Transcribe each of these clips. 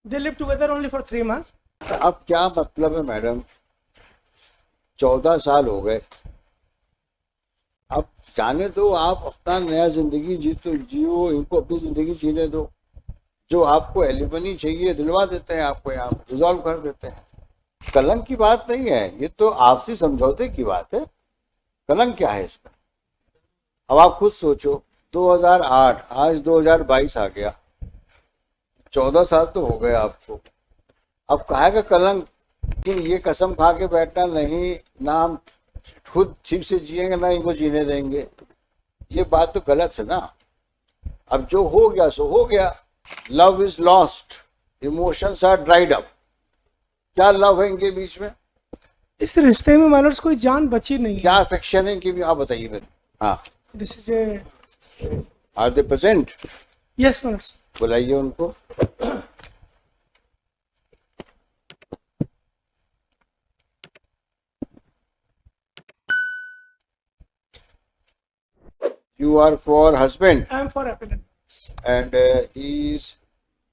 They lived together only for 3 months. अब क्या मतलब है मैडम, 14 साल हो गए, अब जाने दो, आप अपना नया जिंदगी जियो, इनको अपनी जिंदगी जीने दो। जो आपको एलिमनी चाहिए दिलवा देते हैं, आपको यहाँ रिजॉल्व कर देते हैं। कलंक की बात नहीं है, ये तो आपसी समझौते की बात है। कलंक क्या है इसमें? अब आप खुद सोचो, 2008, आज 2022 आ गया, 14 साल तो हो गए आपको। अब कहा का कलंक कि ये कसम खा के बैठना नहीं, ना हम खुद ठीक से जिएंगे ना इनको जीने देंगे, ये बात तो गलत है ना। अब जो हो गया सो हो गया। Love is lost, emotions are dried up. क्या लव है इनके बीच में? इस रिश्ते में मानर्स कोई जान बची नहीं है। क्या अफेक्शन है इनके भी, आप बताइए मेरे। हाँ, this is a are they present? Yes manners. बुलाइए उनको। You are for husband I am for appellant. and he is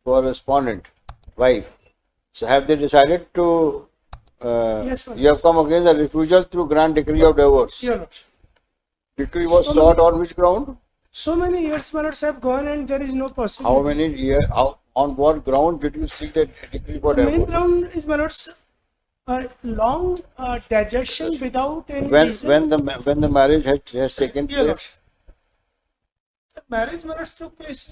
for respondent, wife. So have they decided to? Yes, sir. You have come against the refusal through grand decree of divorce. Your Lordship. Decree was sought on which ground? So many years matters have gone and there is no possibility. How many years? On what ground did you seek the decree for The main divorce? ground is matters long digestion without any When reason. when the marriage has taken Your place? Lordship. The marriage matters took place.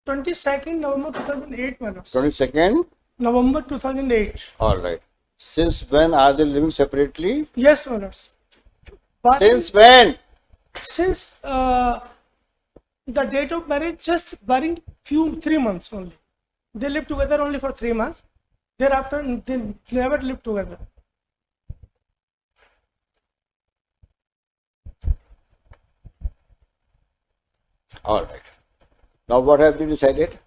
November 2008 matters. 22nd. November 2008. All right. Since when are they living separately? Yes, matters. But Since when? since the date of marriage, just barring 3 months only. They lived together only for 3 months. Thereafter, they never lived together. All right. Now what have they decided?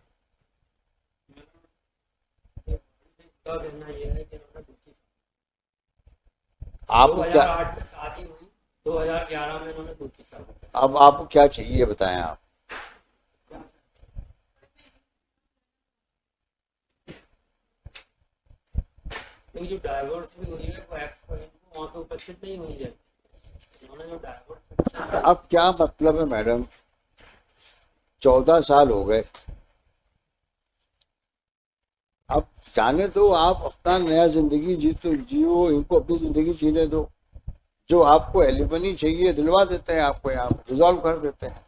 आप क्या, 2008 में शादी हुई, 2011 में उन्होंने दूसरी शादी की। अब आपको क्या चाहिए बताएं आप? लेकिन जो डाइवोर्स भी हुई है वो एक्स वहां पे उपस्थित नहीं हुई है। उन्होंने जो डाइवोर्स, अब क्या मतलब है मैडम, 14 साल हो गए, अब जाने दो, आप अपना नया जिंदगी जियो, इनको अपनी जिंदगी जीने दो। जो आपको एलिमनी चाहिए दिलवा देते हैं, आपको यहाँ रिजॉल्व कर देते हैं।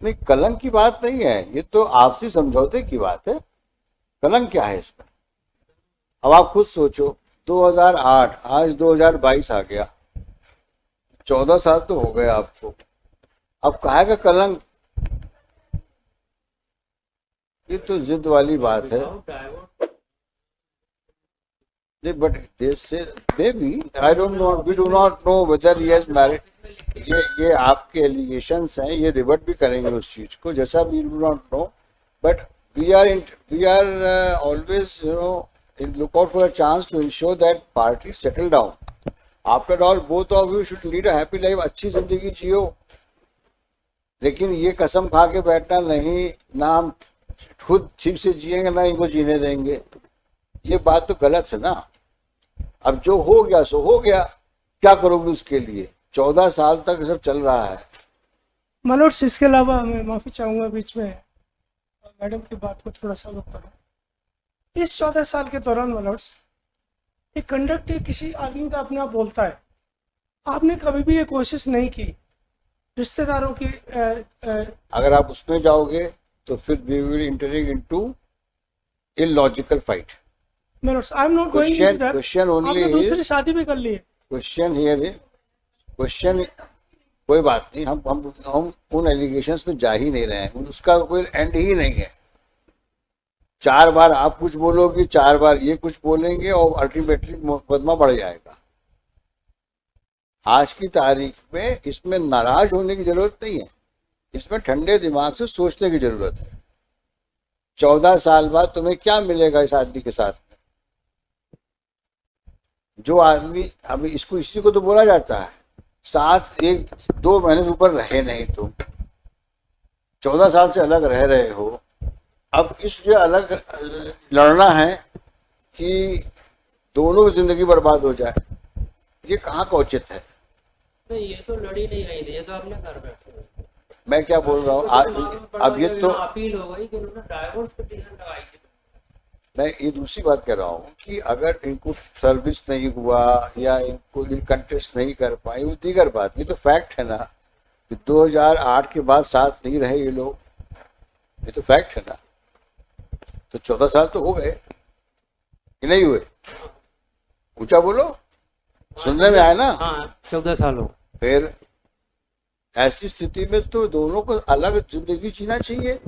नहीं, कलंक की बात नहीं है, ये तो आपसी समझौते की बात है। कलंक क्या है इसमें? अब आप खुद सोचो, 2008, आज 2022 आ गया, 14 साल तो हो गए आपको। अब कहा का कलंक, ये तो जिद वाली बात है। डाइवोर्स बट दे से maybe I don't know, we do not know whether he has married. ये आपके एलिगेशंस हैं, ये रिवर्ट भी करेंगे उस चीज को, जैसा भी do not know, but we are always look out for a chance to ensure that parties settle down. After all, both of you should lead a happy life. अच्छी जिंदगी जियो, लेकिन ये कसम खा के बैठना नहीं, ना हम खुद ठीक से जिएंगे ना इनको जीने देंगे, ये बात तो गलत है ना। अब जो हो गया सो हो गया, क्या करोगे उसके लिए? 14 साल तक सब चल रहा है। मनोज, इसके अलावा मैं माफी चाहूंगा बीच में मैडम की बात को थोड़ा सा रोक करूं। इस 14 साल के दौरान मनोज, एक कंडक्ट किसी आदमी का अपने आप बोलता है, आपने कभी भी ये कोशिश नहीं की रिश्तेदारों की अगर आप उसमें जाओगे तो फिर we will entering into illogical fight. Manoj, I am not going into that. Question only आपने दूसरी इज, शादी भी कर ली है। क्वेश्चन हियर इज, क्वेश्चन, कोई बात नहीं, हम उन एलिगेशंस पे जा ही नहीं रहे हैं, उसका कोई एंड ही नहीं है। 4 बार आप कुछ बोलोगे, 4 बार ये कुछ बोलेंगे और अल्टीमेटली मुकदमा बढ़ जाएगा। आज की तारीख में इसमें नाराज होने की जरूरत नहीं है, इसमें ठंडे दिमाग से सोचने की जरूरत है। 14 साल बाद तुम्हें क्या मिलेगा इस आदमी के साथ में? जो आदमी, अभी इसको इसी को तो बोला जाता है, साथ 1-2 महीने से ऊपर रहे नहीं, तुम 14 साल से अलग रह रहे हो, अब इस जो अलग लड़ना है कि दोनों की जिंदगी बर्बाद हो जाए, ये कहाँ का उचित है? तो ये तो लड़ी नहीं रही थी, ये तो अपने घर बैठे हुए थे। मैं क्या बोल रहा हूँ, अब ये तो अपील हो गई कि उन्होंने डाइवोर्स पिटीशन लगाई थी। मैं ये दूसरी बात कह रहा हूँ कि अगर इनको सर्विस नहीं हुआ या इनको ये कंटेस्ट नहीं कर पाए, वो दीगर बात, ये तो फैक्ट है ना कि 2008 के बाद साथ नहीं रहे ये लोग, ये तो फैक्ट है ना। तो 14 साल तो हो गए कि नहीं हुए? ऊंचा बोलो, सुनने में आया ना? हाँ, 14 साल हो। फिर ऐसी स्थिति में तो दोनों को अलग जिंदगी जीना चाहिए।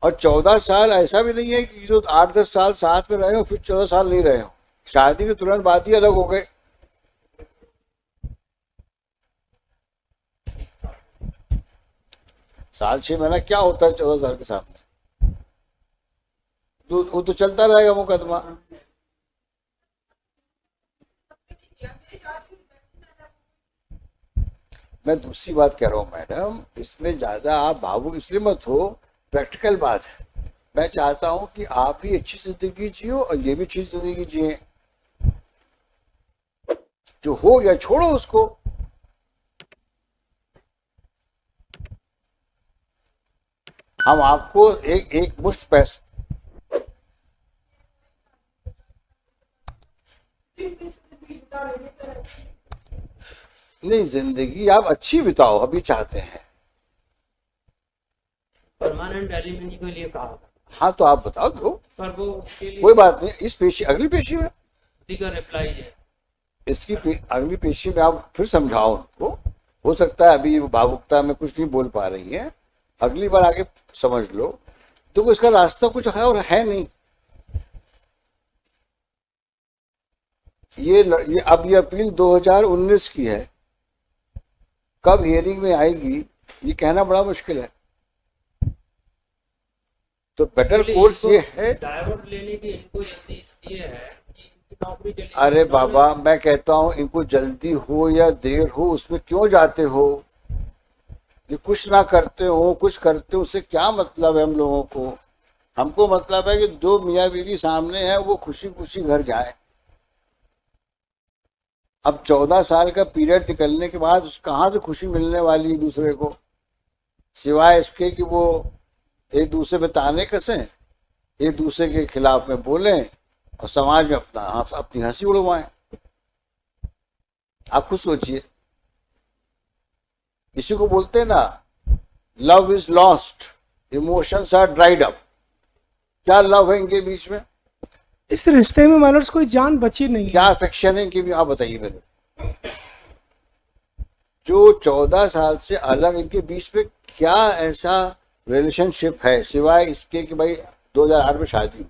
और 14 साल ऐसा भी नहीं है कि जो 8-10 साल साथ में रहे हो फिर 14 साल नहीं रहे हो, शादी के तुरंत बाद ही अलग हो गए। साल 6 महीना क्या होता है 14 साल के सामने? वो तो चलता रहेगा मुकदमा। मैं दूसरी बात कह रहा हूँ मैडम, इसमें ज्यादा आप भावुक इसलिए मत हो, प्रैक्टिकल बात है। मैं चाहता हूं कि आप भी अच्छी जिंदगी जियो और ये भी अच्छी जिंदगी जिए। जो हो गया छोड़ो उसको। हम आपको एक मुश्त पैसा नहीं, जिंदगी आप अच्छी बिताओ अभी चाहते हैं। परमानेंट एलिमनी के लिए कहा था। हाँ तो आप बताओ दो, पर वो उसके लिए कोई बात नहीं। इस पेशी, अगली पेशी में उसी का रिप्लाई है। इसकी अगली पेशी में आप फिर समझाओ उनको। हो सकता है अभी भावुकता में कुछ नहीं बोल पा रही है, अगली बार आगे समझ लो। तो इसका रास्ता कुछ है और है नहीं। ये अब ये अपील 2019 की है, कब हियरिंग में आएगी ये कहना बड़ा मुश्किल है। तो बेटर कोर्स ये है, डाइवोर्स लेने की इनको जल्दी इसलिए है कि इनकी नौकरी चली। अरे बाबा मैं कहता हूं इनको जल्दी हो या देर हो उसमें क्यों जाते हो? ये कुछ ना करते हो, कुछ करते हो, उससे क्या मतलब है हम लोगों को? हमको मतलब है कि 2 मियाँ बीवी सामने है, वो खुशी खुशी घर जाए। अब 14 साल का पीरियड निकलने के बाद कहाँ से खुशी मिलने वाली है दूसरे को, सिवाय इसके कि वो एक दूसरे पे ताने कसें, एक दूसरे के खिलाफ में बोलें और समाज में अपनी हंसी उड़वाएं। आप खुद सोचिए, इसी को बोलते हैं ना, love is lost, emotions are dried up. क्या लव है इनके बीच में? इस रिश्ते में मानर्स कोई जान बची नहीं है। क्या अफेक्शन है इनके बीच? आप बताइए मेरे। जो 14 साल से अलग इनके बीच में क्या ऐसा रिलेशनशिप है सिवाय इसके कि भाई 2008 में शादी हुई?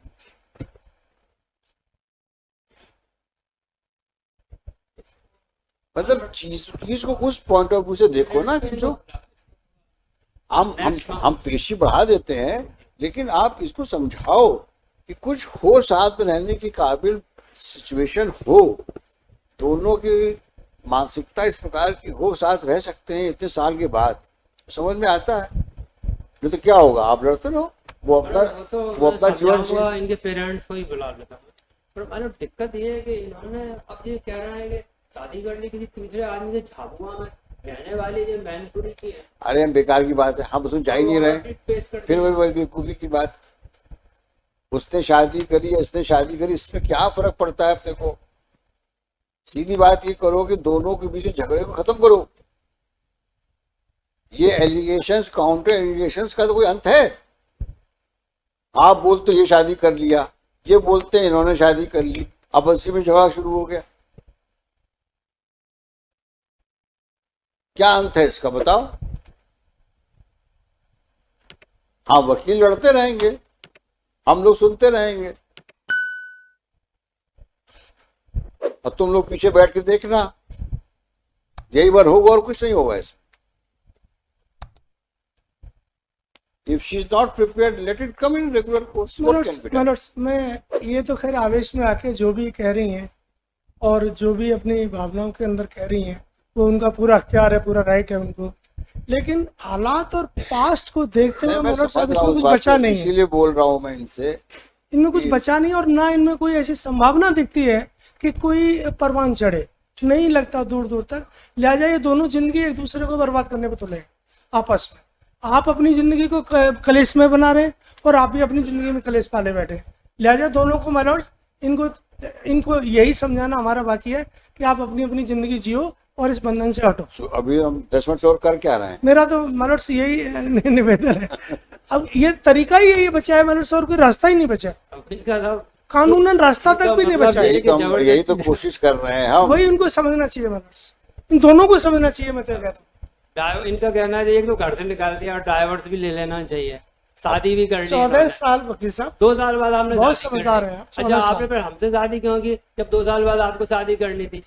मतलब चीज को उस पॉइंट ऑफ व्यू से देखो ना कि जो हम पेशी बढ़ा देते हैं, लेकिन आप इसको समझाओ कि कुछ हो, साथ में रहने की काबिल सिचुएशन हो, दोनों की मानसिकता इस प्रकार की हो, साथ रह सकते हैं इतने साल के बाद, समझ में आता है। नहीं तो क्या होगा, आप लड़ते रहो, वो अपना जीवन जी। इनके पेरेंट्स को ही बुला लेता हूँ। पर मैंने दिक्कत ये है कि इन्होंने अब ये कह रहा है कि शादी करने किसी तीसरे आदमी से झाबुआ में रहने वाली जो मैंने की है। अरे हम बेकार की बात है, हम उसमें जा ही नहीं रहे। फिर वही बेवकूफी की बात, उसने शादी करी या इसने शादी करी, इसमें क्या फर्क पड़ता है अपने को? सीधी बात ये करो कि दोनों के बीच झगड़े को खत्म करो। ये एलिगेशंस, काउंटर एलिगेशंस का तो कोई अंत है? आप बोलते ये शादी कर लिया, ये बोलते हैं इन्होंने शादी कर ली, अब उसी में झगड़ा शुरू हो गया। क्या अंत है इसका बताओ? हाँ, वकील लड़ते रहेंगे, हम लोग सुनते रहेंगे, और तुम लोग पीछे बैठ के देखना, यही बार होगा और कुछ नहीं होगा ऐसा। If she is not prepared, let it come in regular course. What can be done? मैं ये तो खैर आवेश में आके जो भी कह रही हैं और जो भी अपनी भावनाओं के अंदर कह रही हैं वो उनका पूरा अख्तियार है, पूरा राइट है उनको, लेकिन हालात और पास्ट को देखते हुए मैं मलॉट समझ साहब रहा हूँ इसमें उस कुछ बात बचा को, नहीं है, इसीलिए बोल रहा हूँ मैं इनसे। इनमें कुछ बचा नहीं और ना इनमें कोई ऐसी संभावना दिखती है कि कोई परवान चढ़े, नहीं लगता दूर दूर तक। लिहाजा ये दोनों जिंदगी एक दूसरे को बर्बाद करने पर तुले आपस में। आप अपनी जिंदगी को कलेश में बना रहे और आप भी अपनी जिंदगी में कलेश पाले बैठे। लिहाजा दोनों को मलॉट इनको यही समझाना हमारा बाकी है कि आप अपनी अपनी जिंदगी जियो और इस बंधन से हटो। अभी हम 10 मिनट और कर क्या रहे हैं? मेरा तो मलॉट यही निवेदन है। अब ये तरीका ही यही बचा है मलॉट, और कोई रास्ता ही नहीं बचा, अब इनका सब कानूनन रास्ता तक भी नहीं मतलब बचा है। यही तो कोशिश कर रहे हैं हम। वही उनको समझना चाहिए मलॉट, इन दोनों को समझना चाहिए। मैं तो कहता हूँ इनका कहना चाहिए कि तो घर से निकाल दिया और डाइवर्स भी ले लेना चाहिए, शादी भी करनी 14 साल वकील साहब, 2 साल बाद आपने बहुत शादी समझदार करनी। हैं आप। अच्छा 14 साल। आपने फिर हमसे शादी क्यों की जब 2 साल बाद आपको शादी करनी थी?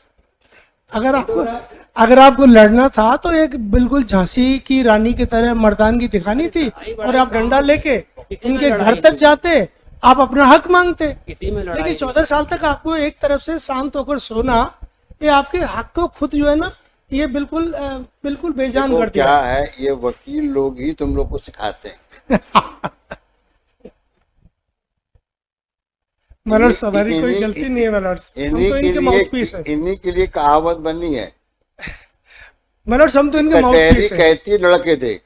अगर आपको लड़ना था तो एक बिल्कुल झांसी की रानी की तरह मर्दानगी दिखानी थी और आप डंडा लेके इनके घर तक जाते, आप अपना हक मांगते। किसी में लड़ाई लेकिन 14 साल तक आपको एक तरफ से शांत होकर सोना, ये आपके हक को खुद जो है ना, ये बिल्कुल बेजान देखो कर दिया। क्या है, ये वकील लोग ही तुम लोग को सिखाते हैं। मलॉट हमारी कोई इन्हीं- गलती नहीं है मलॉट, हम इन्हीं तो के इनके माउथपीस है। लिए इन्हीं के लिए कहावत बनी है, मलॉट हम तो इनके कचहरी माउथपीस है। कहती है लड़के देख,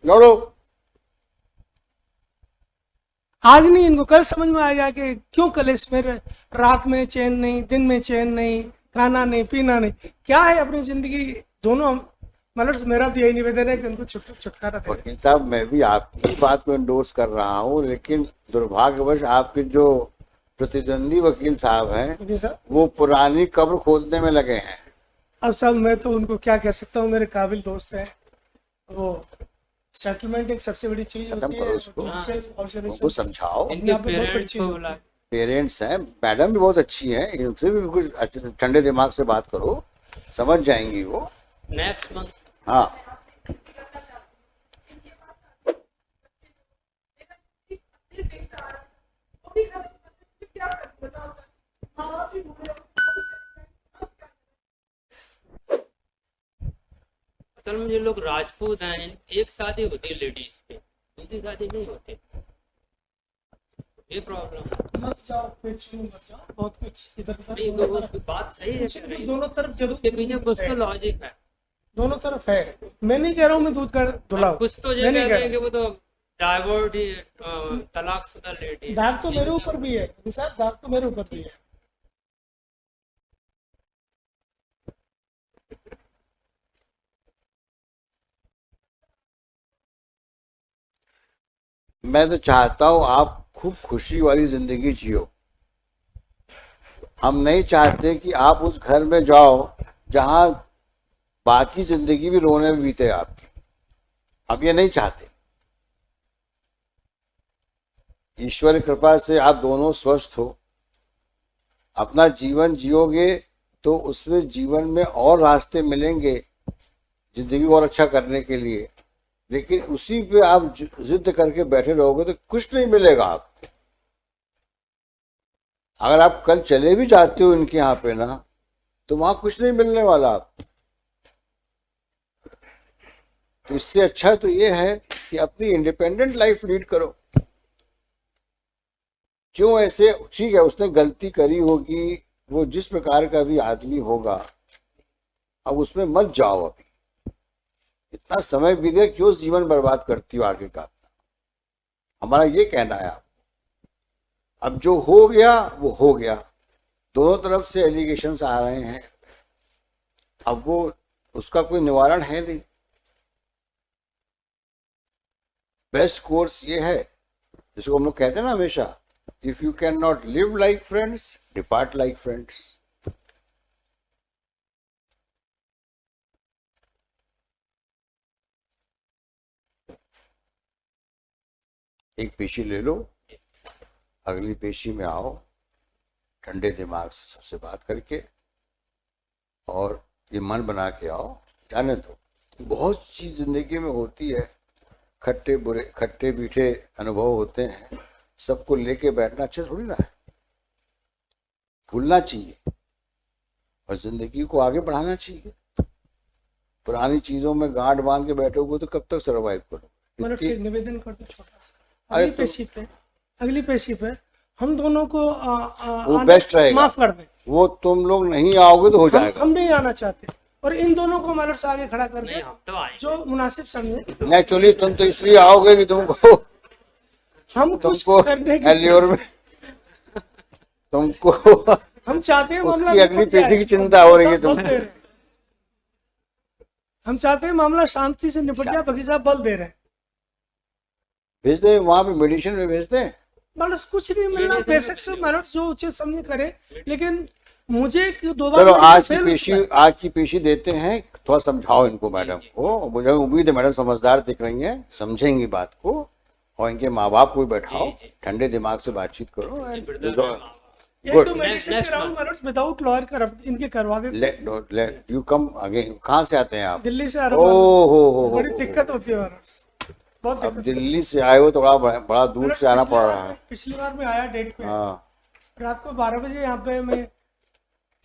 लड़ो। आज नहीं, इनको कल समझ में आएगा कि क्यों कलेश में रात में चैन नहीं, दिन में चैन नहीं, खाना नहीं, पीना नहीं, क्या है अपनी जिंदगी दोनों। मतलब मेरा तो यही निवेदन है कि उनको छुटकारा दे। वकील साहब, मैं भी आपकी बात को इंडोर्स कर रहा हूँ, लेकिन दुर्भाग्यवश आपके जो प्रतिद्वंदी वकील साहब हैं जी सर, वो पुरानी कब्र खोदने में लगे हैं। अब साहब मैं तो उनको क्या कह सकता हूँ, मेरे काबिल दोस्त हैं वो। सेटलमेंट एक सबसे बड़ी चीज खत्म होती करो है, उसको, judicial observation। उनको समझाओ। इनके यहाँ पे बहुत बड़ी पेरेंट्स चीज को होती बुला है। पेरेंट्स हैं, मैडम भी बहुत अच्छी हैं, इनसे भी कुछ ठंडे दिमाग से बात करो, समझ जाएंगी वो। Next month. हाँ, असल में जो लोग राजपूत हैं, एक शादी होती है लेडीज की, दूसरी शादी नहीं होती, ये प्रॉब्लम है। मत जाओ, कुछ नहीं, मत जाओ, बहुत कुछ इधर नहीं उधर तो उसकी बात सही है कि नहीं? दोनों तरफ जरूर उसके पीछे कुछ तो लॉजिक है। दोनों तरफ है। मैं नहीं कह रहा हूँ मैं दूध का धुलाओ, कुछ तो मैं ये नहीं कहते कह हैं कि रहा। वो तो डाइवर्ट ही तलाकशुदा लेडी है। दाग तो मेरे ऊपर भी है साहब, दाग तो मेरे ऊपर भी है। मैं तो चाहता हूँ आप खूब खुशी वाली जिंदगी जियो। हम नहीं चाहते कि आप उस घर में जाओ जहां बाकी जिंदगी भी रोने में बीते आपकी। हम ये नहीं चाहते। ईश्वर की कृपा से आप दोनों स्वस्थ हो, अपना जीवन जियोगे तो उसमें जीवन में और रास्ते मिलेंगे जिंदगी को और अच्छा करने के लिए। लेकिन उसी पे आप जिद करके बैठे रहोगे तो कुछ नहीं मिलेगा आपको। अगर आप कल चले भी जाते हो इनके यहाँ पे ना, तो वहां कुछ नहीं मिलने वाला आपको। तो इससे अच्छा तो ये है कि अपनी इंडिपेंडेंट लाइफ लीड करो। क्यों ऐसे? ठीक है, उसने गलती करी होगी, वो जिस प्रकार का भी आदमी होगा, अब उसमें मत जाओ। अभी इतना समय बीत गया, क्यों जीवन बर्बाद करती हो आगे का? हमारा ये कहना है आपको। अब जो हो गया वो हो गया। दोनों तरफ से एलिगेशंस आ रहे हैं, अब वो उसका कोई निवारण है नहीं। बेस्ट कोर्स ये है, जिसको हम लोग कहते हैं ना हमेशा, if you can not live like friends, depart like friends. एक पेशी ले लो, अगली पेशी में आओ, ठंडे दिमाग से सबसे बात करके, और ये मन बना के आओ। जाने दो, बहुत चीज जिंदगी में होती है, खट्टे बुरे खट्टे मीठे अनुभव होते हैं, सबको लेके बैठना अच्छा थोड़ी ना है। भूलना चाहिए और जिंदगी को आगे बढ़ाना चाहिए। पुरानी चीजों में गांठ बांध के बैठोगे तो कब तक सरवाइव करोगे। मतलब से निवेदन कर दो छोटा सा, अरे अगली पेशी पे हम दोनों को वो बेस्ट रहेगा। माफ कर दें, वो तुम लोग नहीं आओगे तो हो जाएगा। हम नहीं आना चाहते और इन दोनों को मतलब से आगे खड़ा करके हम तो आएंगे। जो मुनासिब समझे। नेचुरली तुम तो इसलिए आओगे कि हम कुछ तुमको करने की एलियोर में तुमको हम चाहते हैं मामला उसकी अगली निपट जाए। पेशी की चिंता हो रही है बल तुमको। दे रहे हैं। हम चाहते हैं मामला शांति से निपट जाए, बल्कि साहब बल दे रहे हैं। भेज दे वहां पे, मेडिसिन में भेज दे। बस कुछ नहीं मिलना, बेशक से मतलब जो उचित समझ करे, लेकिन मुझे दो बार चलो आज की पेशी देते हैं। थोड़ा समझाओ इनको मैडम को। मुझे उम्मीद है मैडम समझदार दिख रही हैं, समझेंगी बात को। और इनके माँ बाप को भी बैठाओ, ठंडे दिमाग से बातचीत करो। गुड। विदाउट लॉयर इनके करवा देते। Let you come again. कहाँ से आते हैं आप? दिल्ली से आ रहा ओ हूँ, हो बड़ी दिक्कत होती है मैडम, बहुत अब दिक्कत। दिल्ली से आए हो तो बड़ा दूर से आना पड़ रहा है। पिछली बार मैं आया डेट पे, हाँ रात को 12 बजे यहाँ पे मैं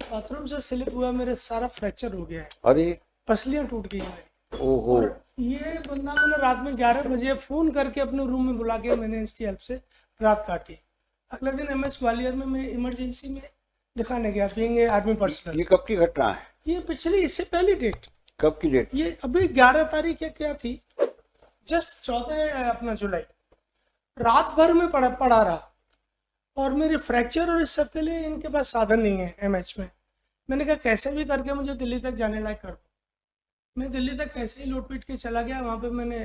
बाथरूम से स्लिप हुआ, मेरे सारा फ्रैक्चर हो गया है, अरे पसलियां टूट गई मेरी। ओहो। और ये बंदा मैंने रात में 11 बजे फोन करके अपने रूम में बुला के मैंने इसकी हेल्प से रात काटी। अगले दिन एमएच ग्वालियर में मैं इमरजेंसी में दिखाने गया, बीइंग ए आर्मी पर्सनल। ये कब की घटना है? ये पिछली, इससे पहली डेट। कब की डेट? ये अभी 11 तारीख या क्या थी, जस्ट 14 अपना जुलाई। रात भर में पड़ा रहा और मेरे फ्रैक्चर और इस सब के लिए इनके पास साधन नहीं है एमएच में। मैंने कहा कैसे भी करके मुझे दिल्ली तक जाने लायक कर दो। मैं दिल्ली तक कैसे ही लौट पीट के चला गया। वहाँ पे मैंने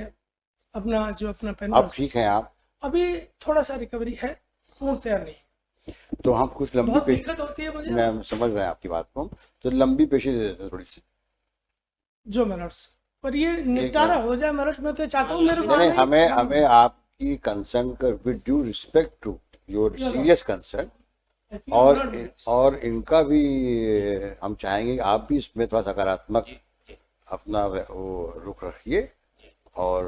अपना पेन, अब ठीक है आप? अभी थोड़ा सा रिकवरी है, पूर्णतया नहीं। तो हम कुछ लंबी बहुत पेशी, दिक्कत होती है मुझे, मैं समझ रहे हैं आपकी बात को। तो लंबी पेशी दे देते हैं थोड़ी सी, जो मिनट्स पर ये निपटारा हो जाए मिनट्स। मैं तो चाहता हूँ मेरे को नहीं, हमें आपकी कंसर्न का with due respect to your serious concern, और इनका भी हम चाहेंगे कि आप भी इसमें थोड़ा सकारात्मक अपना वो रुख रखिए। और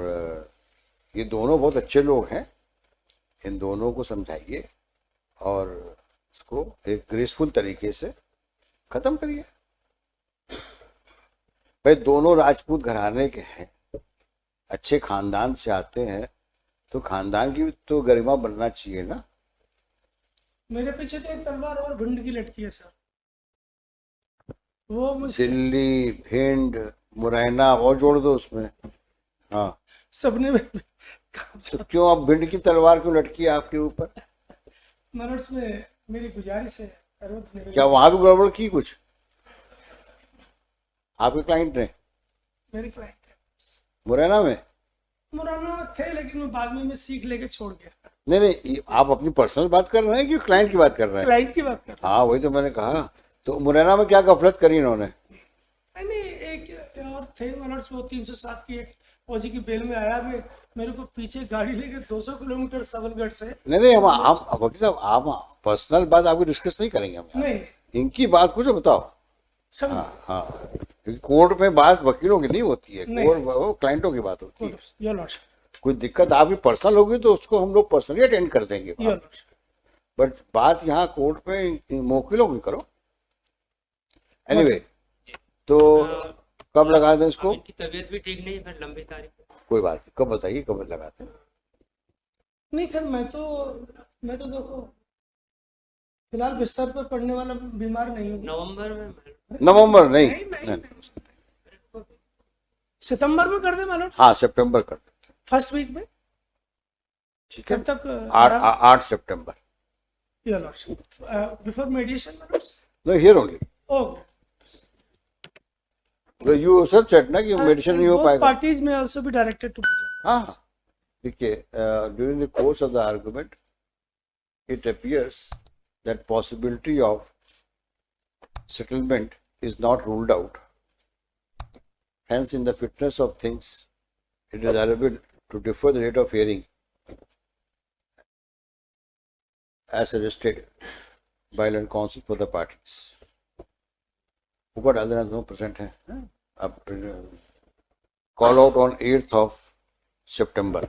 ये दोनों बहुत अच्छे लोग हैं, इन दोनों को समझाइए और इसको एक ग्रेसफुल तरीके से खत्म करिए। भाई दोनों राजपूत घराने के हैं, अच्छे खानदान से आते हैं, तो खानदान की तो गरिमा बनना चाहिए ना। मेरे पीछे तो एक तलवार और भिंड की लटकी है सर, वो मुझे दिल्ली, भिंड, मुरैना और जोड़ दो उसमें। हाँ, सपने में तो क्यों अब भिंड की तलवार क्यों लटकी है आपके ऊपर? मिनट्स में मेरी गुजारिश है, क्या वहां भी गड़बड़ की कुछ आपके क्लाइंट ने? मेरे क्लाइंट है मुरैना में थे, लेकिन मैं बाद में सीख लेके छोड़ गया। नहीं, आप अपनी पर्सनल बात कर रहे हैं कि क्लाइंट की बात कर रहे हैं? क्लाइंट की बात कर रहा हाँ वही तो मैंने कहा। तो मुरैना में क्या गफलत करी इन्होंने? नहीं, एक और थे मिनट्स, वो 307 की एक फौजी की बेल में आया, मेरे को पीछे गाड़ी लेके 200 किलोमीटर सबलगढ़ से। नहीं हम वकील साहब, आप पर्सनल बात आपकी डिस्कस नहीं करेंगे हम यहाँ। नहीं, इनकी बात कुछ बताओ। सब हाँ, क्योंकि कोर्ट में बात वकीलों की नहीं होती है, नहीं। कोर्ट वो क्लाइंटों की बात होती है। योर लॉर्डशिप, कोई दिक्कत आपकी पर्सनल होगी तो उसको हम लोग पर्सनली अटेंड कर देंगे, योर लॉर्डशिप। बट बात यहाँ कोर्ट पे मोकिलों की करो। एनीवे, तो कब लगा दें इसको? इनकी तबीयत भी ठीक नहीं, फिर लंबी तारीख। कोई बात नहीं, कब बताइए, कब लगाते हैं? नहीं खैर, मैं तो देखो फिलहाल बिस्तर पर पड़ने वाला बीमार नहीं हूँ। नवंबर नहीं, सितंबर में कर दे मैडम। हाँ सितंबर कर देते हैं, फर्स्ट वीक में। ठीक है। कब तक? 8 सितंबर। Your lordship, before mediation madam. No, here only. Okay, तो यू सर सेड ना कि मेडिसिन नहीं हो पाएगा। पार्टीज में आल्सो बी डायरेक्टेड टू। हाँ, देखिए, during the course of the argument it appears that possibility of settlement is not ruled out. Hence, in the fitness of things, it is desirable to defer the date of hearing as suggested by learned counsel for the parties. ऊपर डाल देना, दोनों present हैं। अब call out on 8th of September.